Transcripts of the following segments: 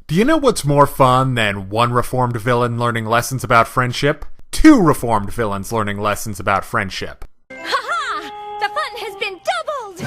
Do you know what's more fun than one reformed villain learning lessons about friendship? Two reformed villains learning lessons about friendship. Ha-ha! The fun has been doubled!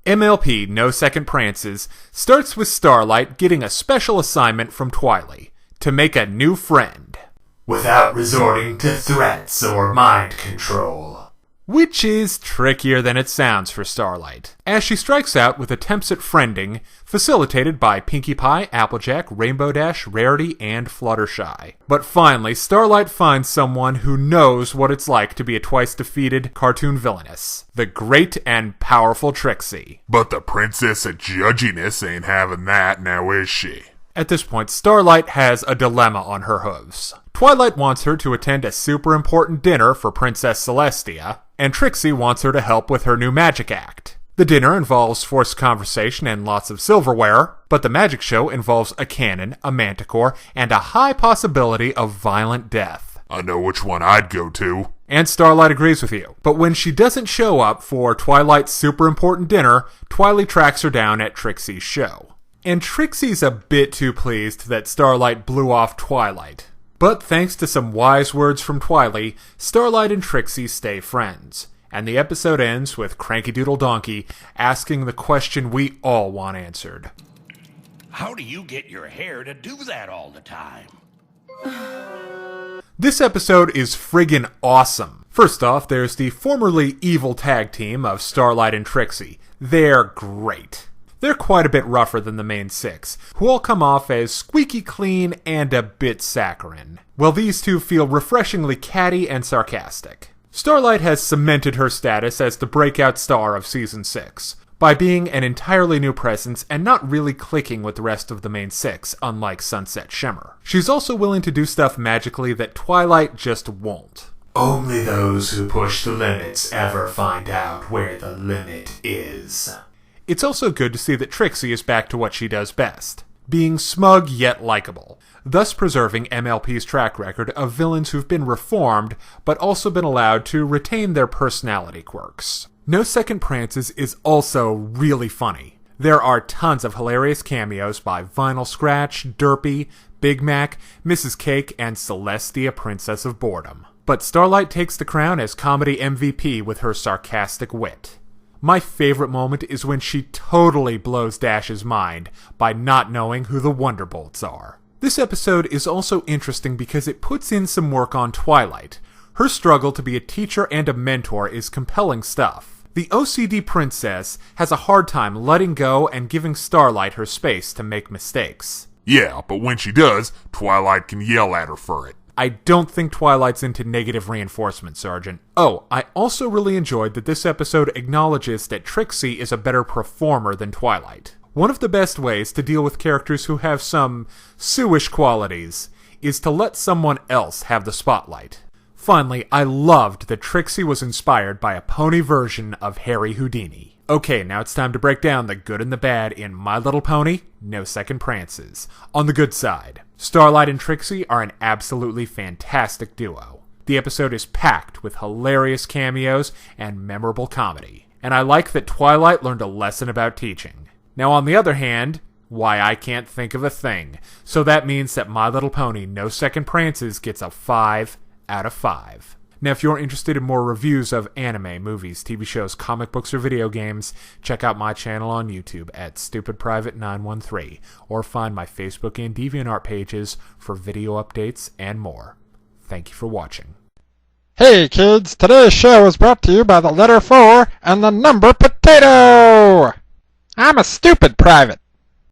MLP No Second Prances starts with Starlight getting a special assignment from Twilight to make a new friend. Without resorting to threats or mind control. Which is trickier than it sounds for Starlight, as she strikes out with attempts at friending, facilitated by Pinkie Pie, Applejack, Rainbow Dash, Rarity, and Fluttershy. But finally, Starlight finds someone who knows what it's like to be a twice-defeated cartoon villainess, the great and powerful Trixie. But the Princess of Judginess ain't having that, now is she? At this point, Starlight has a dilemma on her hooves. Twilight wants her to attend a super important dinner for Princess Celestia, and Trixie wants her to help with her new magic act. The dinner involves forced conversation and lots of silverware, but the magic show involves a cannon, a manticore, and a high possibility of violent death. I know which one I'd go to. And Starlight agrees with you. But when she doesn't show up for Twilight's super important dinner, Twilight tracks her down at Trixie's show. And Trixie's a bit too pleased that Starlight blew off Twilight. But thanks to some wise words from Twilight, Starlight and Trixie stay friends. And the episode ends with Cranky Doodle Donkey asking the question we all want answered. How do you get your hair to do that all the time? This episode is friggin' awesome. First off, there's the formerly evil tag team of Starlight and Trixie. They're great. They're quite a bit rougher than the main six, who all come off as squeaky clean and a bit saccharine. Well, these two feel refreshingly catty and sarcastic. Starlight has cemented her status as the breakout star of Season 6, by being an entirely new presence and not really clicking with the rest of the main six, unlike Sunset Shimmer. She's also willing to do stuff magically that Twilight just won't. Only those who push the limits ever find out where the limit is. It's also good to see that Trixie is back to what she does best, being smug yet likable, thus preserving MLP's track record of villains who've been reformed, but also been allowed to retain their personality quirks. No Second Prances is also really funny. There are tons of hilarious cameos by Vinyl Scratch, Derpy, Big Mac, Mrs. Cake, and Celestia, Princess of Boredom. But Starlight takes the crown as comedy MVP with her sarcastic wit. My favorite moment is when she totally blows Dash's mind by not knowing who the Wonderbolts are. This episode is also interesting because it puts in some work on Twilight. Her struggle to be a teacher and a mentor is compelling stuff. The OCD princess has a hard time letting go and giving Starlight her space to make mistakes. Yeah, but when she does, Twilight can yell at her for it. I don't think Twilight's into negative reinforcement, Sergeant. Oh, I also really enjoyed that this episode acknowledges that Trixie is a better performer than Twilight. One of the best ways to deal with characters who have some Sue-ish qualities is to let someone else have the spotlight. Finally, I loved that Trixie was inspired by a pony version of Harry Houdini. Okay, now it's time to break down the good and the bad in My Little Pony, No Second Prances. On the good side, Starlight and Trixie are an absolutely fantastic duo. The episode is packed with hilarious cameos and memorable comedy. And I like that Twilight learned a lesson about teaching. Now on the other hand, why I can't think of a thing. So that means that My Little Pony, No Second Prances gets a 5 out of 5. Now, if you're interested in more reviews of anime, movies, TV shows, comic books, or video games, check out my channel on YouTube at StupidPrivate913, or find my Facebook and Deviantart pages for video updates and more. Thank you for watching. Hey kids, today's show is brought to you by the letter 4 and the number potato! I'm a stupid private.